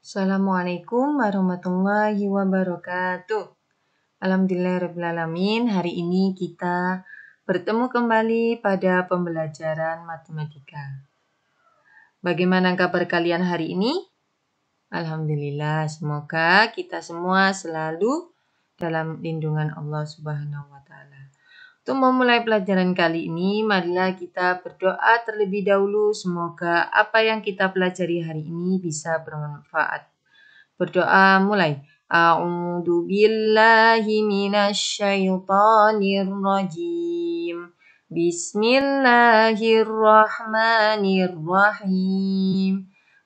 Assalamualaikum warahmatullahi wabarakatuh. Alhamdulillahirrahmanirrahim. Hari ini kita bertemu kembali pada pembelajaran matematika. Bagaimana kabar kalian hari ini? Alhamdulillah, semoga kita semua selalu dalam lindungan Allah Subhanahu wa Ta'ala. Untuk memulai pelajaran kali ini, marilah kita berdoa terlebih dahulu. Semoga apa yang kita pelajari hari ini bisa bermanfaat. Berdoa mulai. A'udzu billahi minasyaitonir rajim. Bismillahirrahmanirrahim.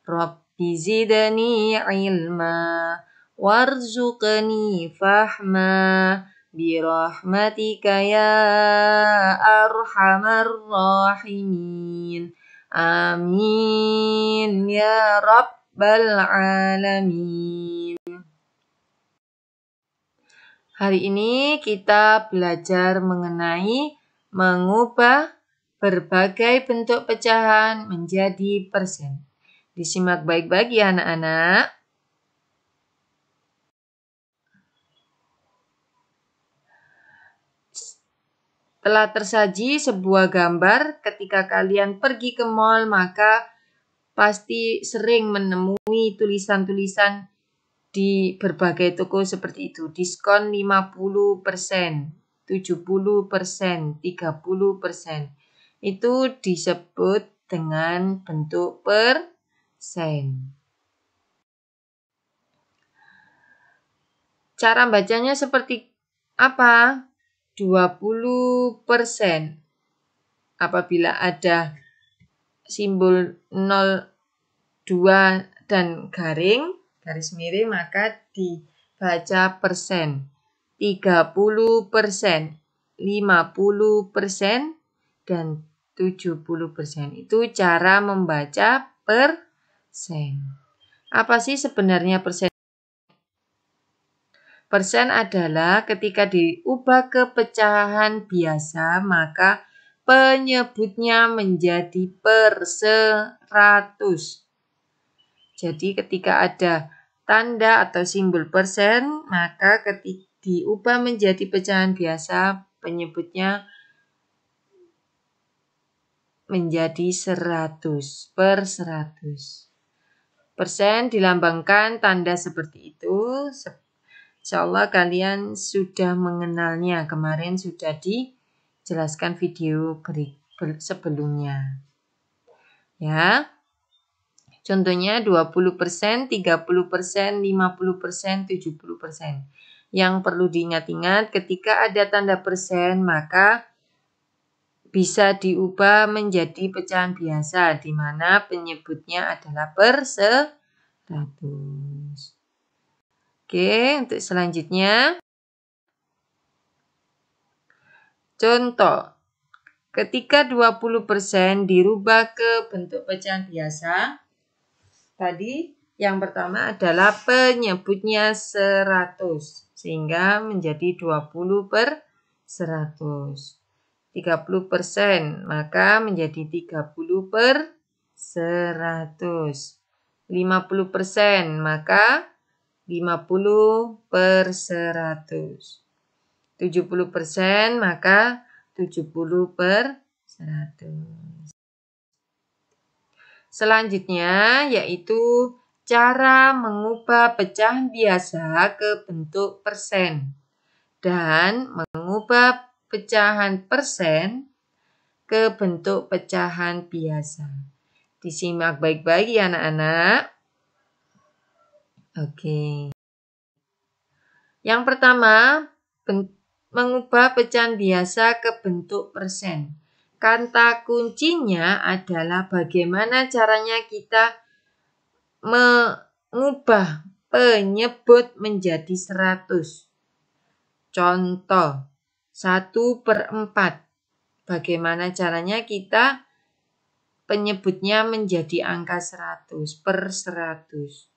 Rabbi zidni ilma warzuqni fahma birahmatika ya arhamar rahimin. Amin ya Rabbal alamin. Hari ini kita belajar mengenai mengubah berbagai bentuk pecahan menjadi persen. Disimak baik-baik ya anak-anak. Telah tersaji sebuah gambar. Ketika kalian pergi ke mall, maka pasti sering menemui tulisan-tulisan di berbagai toko seperti itu. Diskon 50%, 70%, 30%. Itu disebut dengan bentuk persen. Cara bacanya seperti apa? 20%. Apabila ada simbol 0, 2 dan garis miring, maka dibaca persen. 30%, 50%, dan 70%. Itu cara membaca persen. Apa sih sebenarnya persen? Persen adalah ketika diubah ke pecahan biasa, maka penyebutnya menjadi per-100. Jadi ketika ada tanda atau simbol persen, maka ketika diubah menjadi pecahan biasa, penyebutnya menjadi 100, per-100. Persen dilambangkan tanda seperti itu. Insyaallah kalian sudah mengenalnya. Kemarin sudah dijelaskan video sebelumnya. Ya. Contohnya 20%, 30%, 50%, 70%. Yang perlu diingat-ingat ketika ada tanda persen maka bisa diubah menjadi pecahan biasa di mana penyebutnya adalah per-100. Oke, untuk selanjutnya. Contoh, ketika 20% dirubah ke bentuk pecahan biasa, tadi yang pertama adalah penyebutnya 100. Sehingga menjadi 20/100. 30%, maka menjadi 30/100. 50%, maka 50/100. 70%, maka 70/100. Selanjutnya yaitu cara mengubah pecahan biasa ke bentuk persen dan mengubah pecahan persen ke bentuk pecahan biasa. Disimak baik-baik ya anak-anak. Oke. Yang pertama, mengubah pecahan biasa ke bentuk persen. Kata kuncinya adalah bagaimana caranya kita mengubah penyebut menjadi 100. Contoh, 1/4. Bagaimana caranya kita penyebutnya menjadi angka 100 per-100.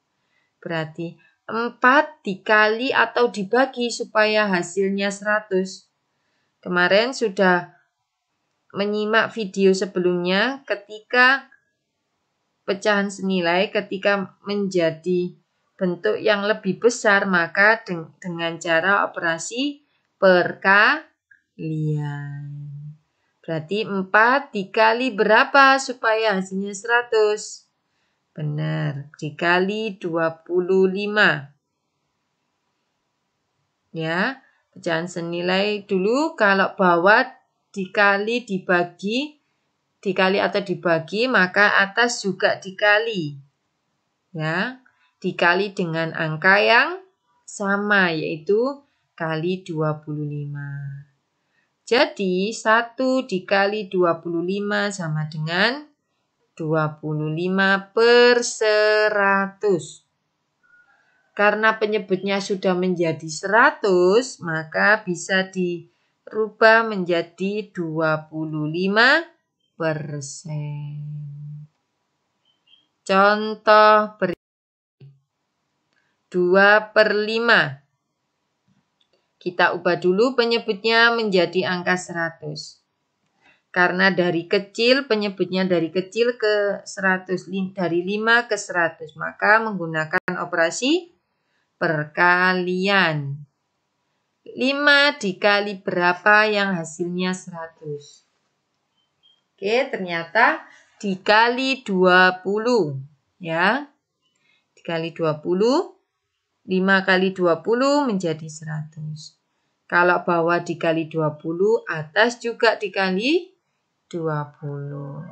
Berarti 4 dikali atau dibagi supaya hasilnya 100. Kemarin sudah menyimak video sebelumnya ketika pecahan senilai ketika menjadi bentuk yang lebih besar, maka dengan cara operasi perkalian. Berarti 4 dikali berapa supaya hasilnya 100? Benar, dikali 25. Ya, pecahan senilai dulu kalau bawah dikali atau dibagi, maka atas juga dikali. Ya, dikali dengan angka yang sama, yaitu kali 25. Jadi 1 dikali 25 sama dengan 25/100. Karena penyebutnya sudah menjadi 100, maka bisa dirubah menjadi 25%. Contoh 2/5. Kita ubah dulu penyebutnya menjadi angka 100. Karena dari kecil, penyebutnya dari kecil ke 100, dari 5 ke 100, maka menggunakan operasi perkalian. 5 dikali berapa yang hasilnya 100? Oke, ternyata dikali 20. Ya, dikali 20, 5 kali 20 menjadi 100. Kalau bawah dikali 20, atas juga dikali 20.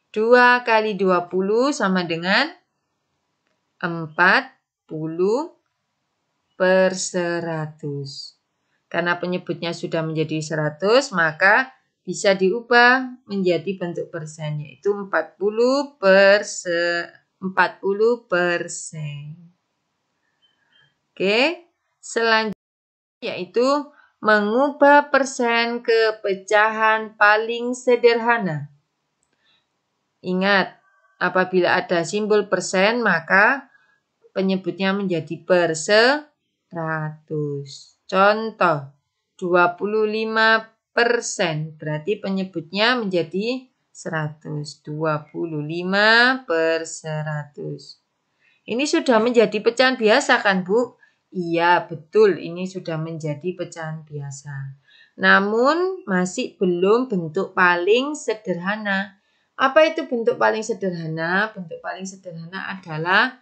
2 kali 20 sama dengan 40/100. Karena penyebutnya sudah menjadi 100, maka bisa diubah menjadi bentuk persen, yaitu 40%. Oke, selanjutnya yaitu mengubah persen ke pecahan paling sederhana. Ingat, apabila ada simbol persen, maka penyebutnya menjadi per-100. Contoh, 25%, berarti penyebutnya menjadi 100. 25/100. Ini sudah menjadi pecahan biasa kan, Bu? Iya, betul. Ini sudah menjadi pecahan biasa. Namun masih belum bentuk paling sederhana. Apa itu bentuk paling sederhana? Bentuk paling sederhana adalah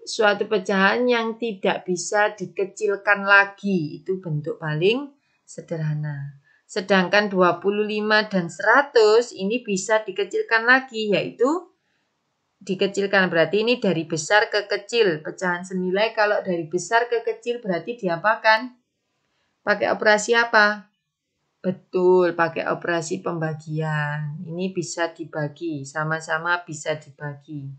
suatu pecahan yang tidak bisa dikecilkan lagi. Itu bentuk paling sederhana. Sedangkan 25 dan 100 ini bisa dikecilkan lagi, yaitu dikecilkan. Berarti ini dari besar ke kecil. Pecahan senilai kalau dari besar ke kecil berarti diapakan? Pakai operasi apa? Betul, pakai operasi pembagian. Ini bisa dibagi, sama-sama bisa dibagi.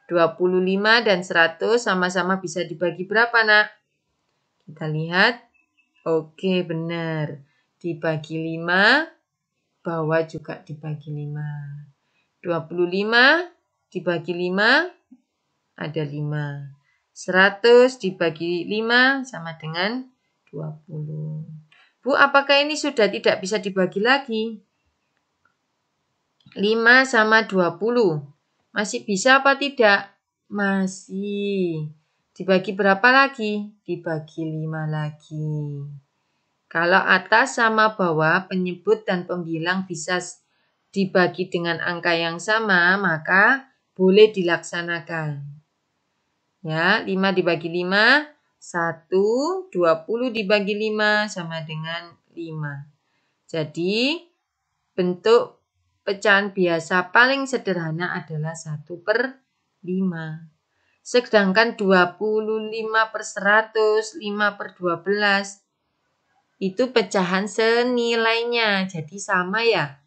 25 dan 100 sama-sama bisa dibagi berapa, Nak? Kita lihat. Oke, benar. Dibagi 5, bawah juga dibagi 5. 25 dibagi 5, ada 5. 100 dibagi 5 sama dengan 20. Bu, apakah ini sudah tidak bisa dibagi lagi? 5 sama 20. Masih bisa apa tidak? Masih. Dibagi berapa lagi? Dibagi 5 lagi. Kalau atas sama bawah, penyebut dan pembilang bisa dibagi dengan angka yang sama, maka boleh dilaksanakan. Ya, 5 dibagi 5, 1, 20 dibagi 5 sama dengan 5. Jadi, bentuk pecahan biasa paling sederhana adalah 1/5. Sedangkan 25/100, 5/12, itu pecahan senilainya. Jadi sama ya.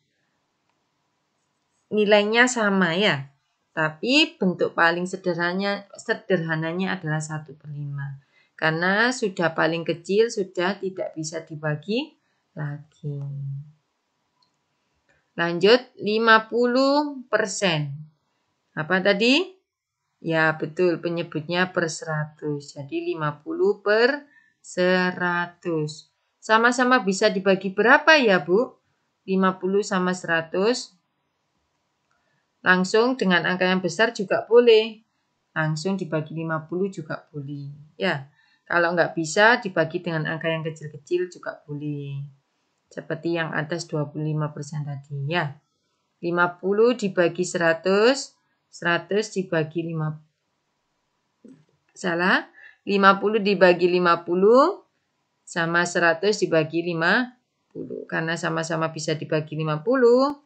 Nilainya sama ya. Tapi bentuk paling sederhananya adalah 1/5. Karena sudah paling kecil, sudah tidak bisa dibagi lagi. Lanjut, 50%. Apa tadi? Ya, betul, penyebutnya per 100. Jadi 50/100. Sama-sama bisa dibagi berapa ya, Bu? 50 sama 100. Langsung dengan angka yang besar juga boleh. langsung dibagi 50 juga boleh. Ya, kalau nggak bisa dibagi dengan angka yang kecil-kecil juga boleh. Seperti yang atas 25% tadi ya. 50 dibagi 100, 100 dibagi 50 dibagi 50 sama 100 dibagi 50. Karena sama-sama bisa dibagi 50,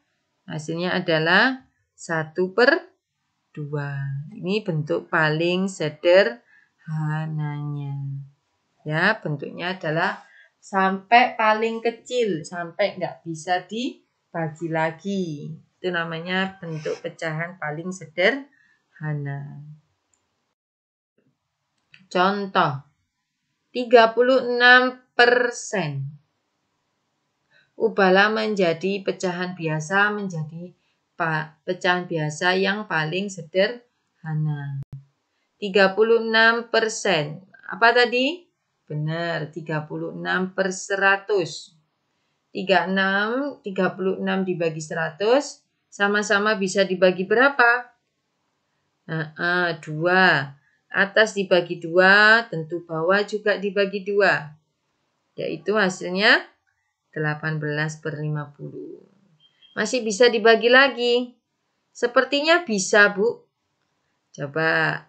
hasilnya adalah 1/2. Ini bentuk paling sederhananya. Ya, bentuknya adalah sampai paling kecil, sampai nggak bisa dibagi lagi. Itu namanya bentuk pecahan paling sederhana. Contoh, 36%. Ubahlah menjadi pecahan biasa menjadi pecahan biasa yang paling sederhana. 36%. Apa tadi? Benar, 36/100. 36 dibagi 100 sama-sama bisa dibagi berapa? 2. Atas dibagi 2, tentu bawah juga dibagi 2. Yaitu hasilnya 18/50. Masih bisa dibagi lagi? Sepertinya bisa, Bu. Coba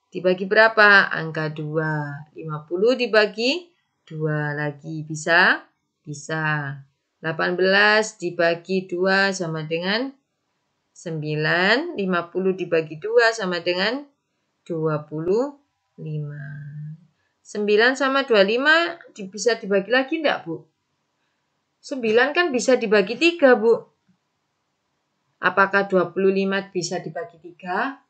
dibagi berapa? Angka 2. 50 dibagi 2 lagi. Bisa? Bisa. 18 dibagi 2 sama dengan 9. 50 dibagi 2 sama dengan 25. 9 sama 25 bisa dibagi lagi enggak, Bu? 9 kan bisa dibagi 3, Bu. Apakah 25 bisa dibagi 3?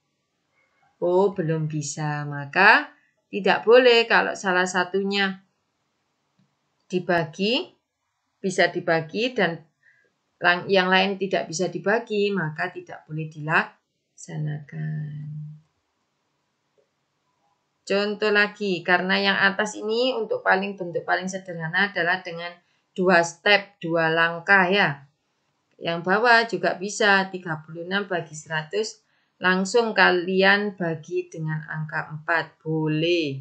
Oh, belum bisa. Maka tidak boleh kalau salah satunya bisa dibagi dan yang lain tidak bisa dibagi, maka tidak boleh dilaksanakan. Contoh lagi, karena yang atas ini untuk bentuk paling sederhana adalah dengan 2 step, 2 langkah ya. Yang bawah juga bisa 36 bagi 100, langsung kalian bagi dengan angka 4, boleh.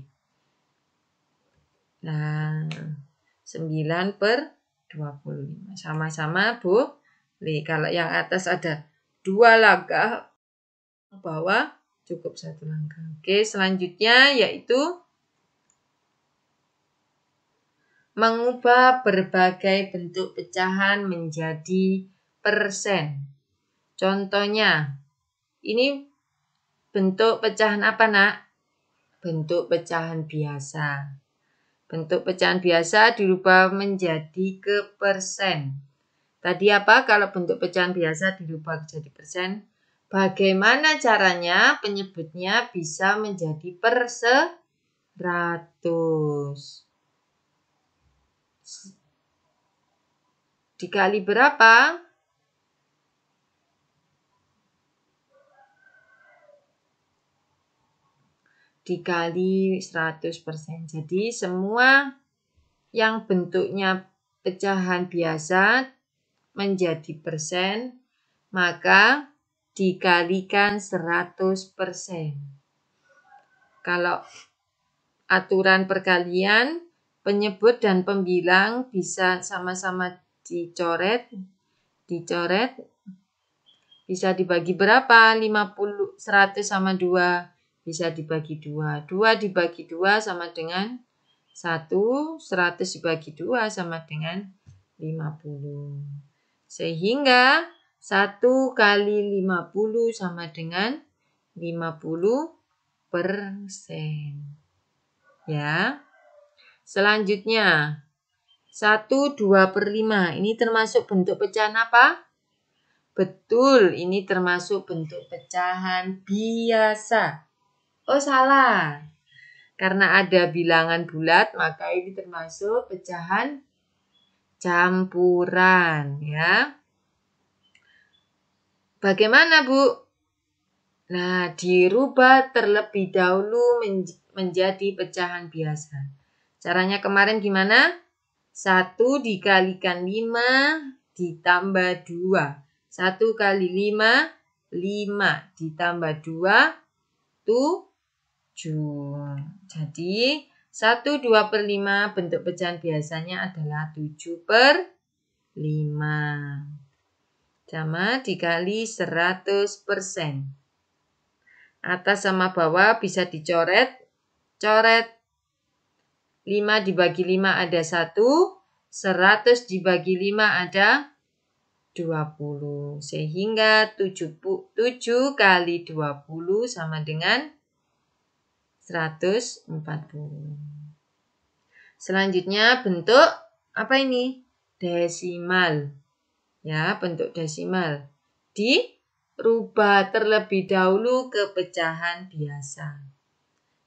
Nah, 9/25, sama-sama boleh. Kalau yang atas ada 2 langkah, bawah cukup 1 langkah. Oke, selanjutnya yaitu mengubah berbagai bentuk pecahan menjadi persen. Contohnya, ini bentuk pecahan apa, Nak? Bentuk pecahan biasa. Bentuk pecahan biasa dirubah menjadi ke persen. Tadi apa kalau bentuk pecahan biasa dirubah menjadi persen? Bagaimana caranya penyebutnya bisa menjadi per 100? Dikali berapa? Dikali 100%. Jadi semua yang bentuknya pecahan biasa menjadi persen, maka dikalikan 100%. Kalau aturan perkalian, penyebut dan pembilang bisa sama-sama dicoret, bisa dibagi berapa? 100 sama 2, bisa dibagi 2. 2 dibagi 2 sama dengan 1, 100 dibagi 2 sama dengan 50. Sehingga 1 kali 50 sama dengan 50%. Ya. Selanjutnya, 1/2/5. Ini termasuk bentuk pecahan apa? Betul, ini termasuk bentuk pecahan biasa. Oh, salah. Karena ada bilangan bulat, maka ini termasuk pecahan campuran, ya. Bagaimana, Bu? Nah, dirubah terlebih dahulu menjadi pecahan biasa. Caranya kemarin gimana? 1 dikalikan 5 ditambah 2. 1 kali 5, 5 ditambah 2, itu Jadi 1/2/5 bentuk pecahan biasanya adalah 7/5. Sama dikali 100%. Atas sama bawah bisa dicoret. Coret. 5 dibagi 5 ada 1. 100 dibagi 5 ada 20. Sehingga 7 kali 20 sama dengan 140. Selanjutnya bentuk apa ini? Desimal. Ya, bentuk desimal. Dirubah terlebih dahulu ke pecahan biasa.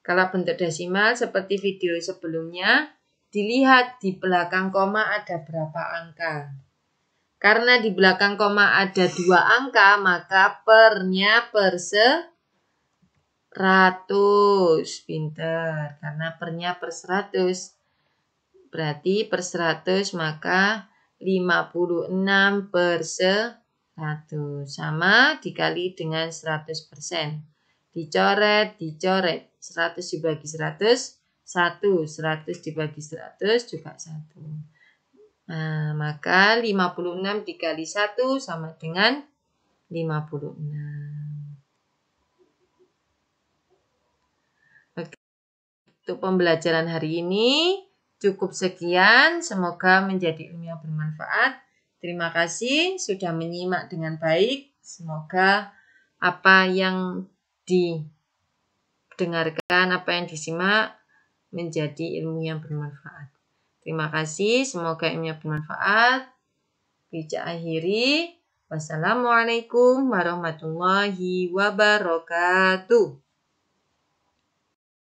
Kalau bentuk desimal seperti video sebelumnya, dilihat di belakang koma ada berapa angka. Karena di belakang koma ada 2 angka, maka pernya per 100. Pinter, karena pernya per 100. Berarti per 100 maka 56 per 100. Sama dikali dengan 100%. Dicoret. 100 dibagi 100, 1. 100 dibagi 100 juga 1. Nah, maka 56 dikali 1 sama dengan 56. Oke, untuk pembelajaran hari ini cukup sekian. Semoga menjadi ilmu yang bermanfaat. Terima kasih sudah menyimak dengan baik. Semoga apa yang didengarkan, apa yang disimak menjadi ilmu yang bermanfaat. Terima kasih, semoga ilmunya bermanfaat. Bija akhiri. Wassalamualaikum warahmatullahi wabarakatuh.